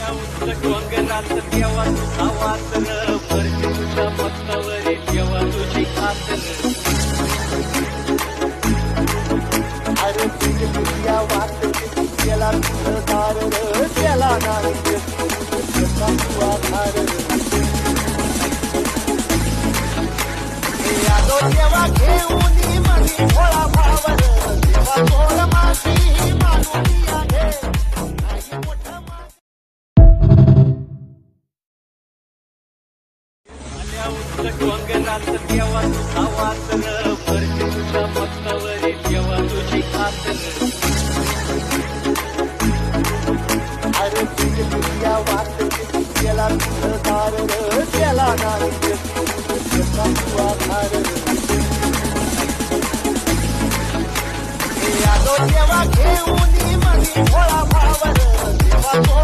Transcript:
डोंगरात देवा तुझा वाचन भरती तुझ्या पत्तावरी देवा तुझी खातर अरे तुझ्या वाचन त्याला तुझं दार त्याला नाही तुझा आधार यादो देवा घेऊन मनी भोळा भावर देवा तोड माशी मानुनी आहे डोंगरात देवा तुझा वाचन भरती तुझ्या पत्तावरी देवा तुझी खातर अरे तुझ्या वाचन त्याला तुझं दार त्याला नाही तुझा आधार यादो देवा घेऊन मनी भोळा भावर देवा